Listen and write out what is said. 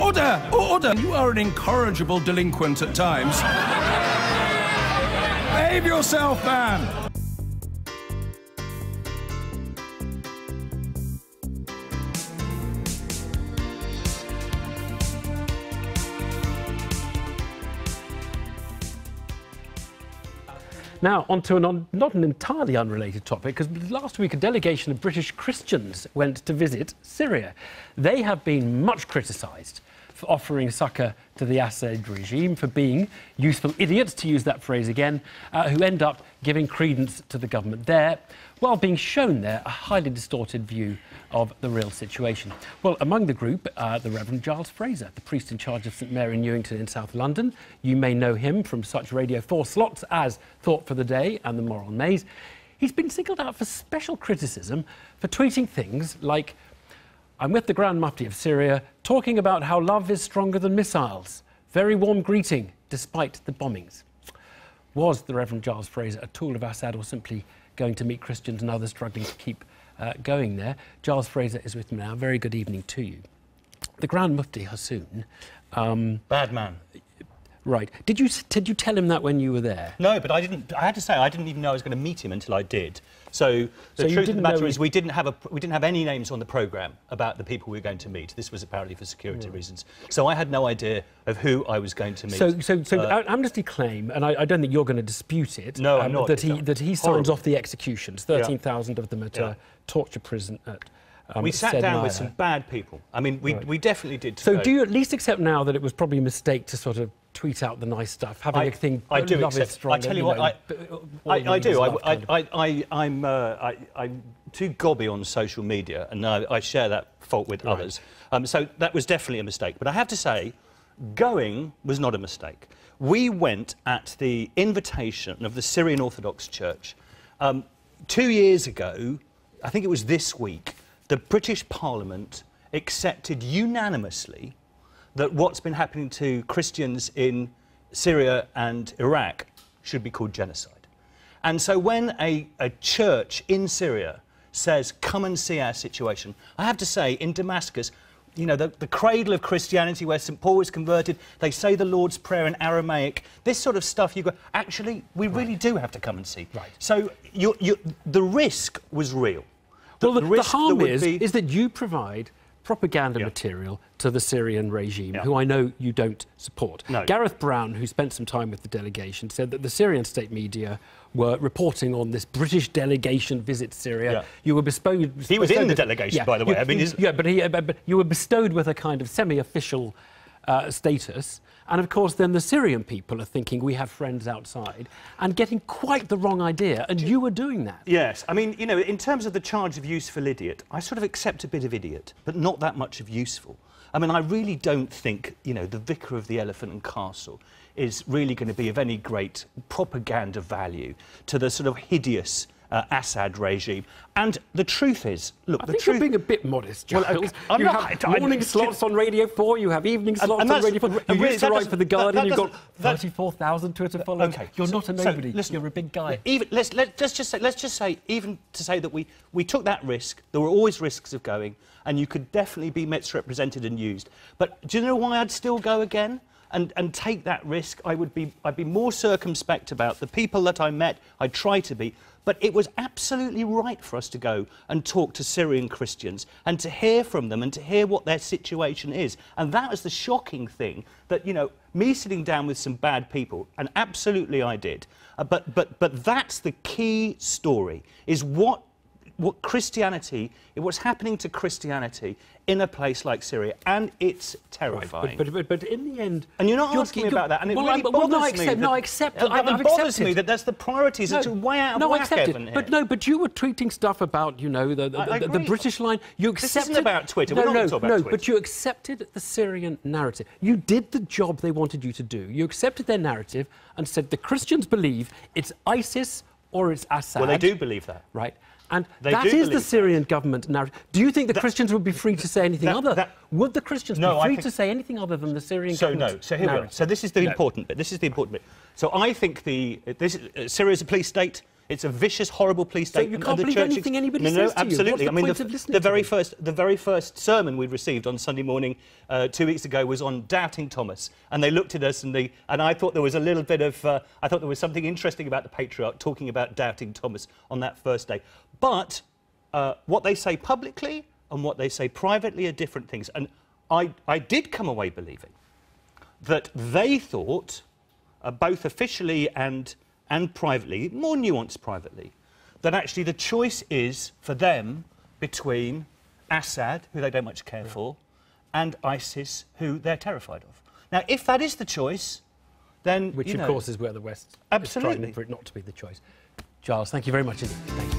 Order! Order! You are an incorrigible delinquent at times. Behave yourself, man! Now, on to not an entirely unrelated topic, because last week a delegation of British Christians went to visit Syria. They have been much criticised for offering succour to the Assad regime, for being useful idiots, to use that phrase again, who end up giving credence to the government there, while being shown there a highly distorted view of the real situation. Well, among the group, the Reverend Giles Fraser, the priest in charge of St Mary Newington in South London. You may know him from such Radio 4 slots as Thought for the Day and The Moral Maze. He's been singled out for special criticism for tweeting things like, "I'm with the Grand Mufti of Syria, talking about how love is stronger than missiles. Very warm greeting, despite the bombings." Was the Reverend Giles Fraser a tool of Assad, or simply going to meet Christians and others struggling to keep going there? Giles Fraser is with me now. Very good evening to you. The Grand Mufti Hassoun... bad man. Right. Did you tell him that when you were there? No, but I didn't. I had to say I didn't even know I was going to meet him until I did. So the truth of the matter is we didn't have any names on the programme about the people we were going to meet. This was apparently for security reasons. So I had no idea of who I was going to meet. So Amnesty claim, and I don't think you're going to dispute it. No, I'm not. That he signs off the executions, 13,000 of them at a torture prison at. We sat down with some bad people. I mean, we definitely did. So do you at least accept now that it was probably a mistake to sort of tweet out the nice stuff, having a thing? I do accept. I tell you what, I do. I'm too gobby on social media, and I share that fault with others. So that was definitely a mistake. But I have to say, going was not a mistake. We went at the invitation of the Syrian Orthodox Church. 2 years ago, I think it was this week, the British Parliament accepted unanimously that what's been happening to Christians in Syria and Iraq should be called genocide. And so when a church in Syria says, come and see our situation, I have to say, in Damascus, you know, the cradle of Christianity where St Paul was converted, they say the Lord's Prayer in Aramaic, this sort of stuff, you go, actually, we really do have to come and see. Right. So the risk was real. Well, the harm is that you provide propaganda material to the Syrian regime, who I know you don't support. No. Gareth Brown, who spent some time with the delegation, said that the Syrian state media were reporting on this British delegation visit Syria. You were bestowed... He was in the delegation, by the way. But you were bestowed with a kind of semi-official status. And, of course, then the Syrian people are thinking we have friends outside and getting quite the wrong idea, and you were doing that. Yes. I mean, you know, in terms of the charge of useful idiot, I sort of accept a bit of idiot, but not that much of useful. I mean, I really don't think, you know, the Vicar of the Elephant and Castle is really going to be of any great propaganda value to the sort of hideous Assad regime. And the truth is, look, I think you're being a bit modest, Giles. Well, okay, you have morning slots on Radio 4, you have evening slots on Radio 4. You used to write for The Guardian, you've got 34,000 Twitter followers. Okay, you're not a nobody, listen, you're a big guy. Let's just say, even to say that we took that risk, there were always risks of going, and you could definitely be misrepresented and used. But do you know why I'd still go again? And take that risk? I'd be more circumspect about the people that I met. I'd try to be. But it was absolutely right for us to go and talk to Syrian Christians and to hear from them and to hear what their situation is. And that was the shocking thing, that, you know, me sitting down with some bad people, and absolutely I did. But that's the key story, is what Christianity, what's happening to Christianity in a place like Syria, and it's terrifying. Right, but in the end... And you're not asking me about that, and it really bothers me. No, I accept it. It bothers me that that's the priorities. It's way out of whack, Evan, here. But you were tweeting stuff about, you know, the British line. You accepted... This isn't about Twitter. We're not going to talk about Twitter. But you accepted the Syrian narrative. You did the job they wanted you to do. You accepted their narrative and said the Christians believe it's ISIS or it's Assad. Well, they do believe that. Right. And that is the Syrian government narrative. Do you think the Christians would be free to say anything other? Would the Christians be free to say anything other than the Syrian government? So here we are. So this is the important bit. This is the important bit. So I think Syria is a police state. It's a vicious, horrible police state. So you can't believe anything anybody says to you? Absolutely. What's the point of listening to them? The very first sermon we'd received on Sunday morning 2 weeks ago was on doubting Thomas, and they looked at us and I thought there was a little bit of I thought there was something interesting about the patriarch talking about doubting Thomas on that first day. But what they say publicly and what they say privately are different things. And I did come away believing that they thought, both officially and privately, more nuanced privately, that actually the choice is for them between Assad, who they don't much care for, and ISIS, who they're terrified of. Now, if that is the choice, then, which, of course, is where the West is trying for it not to be the choice. Giles, thank you very much indeed. Thank you.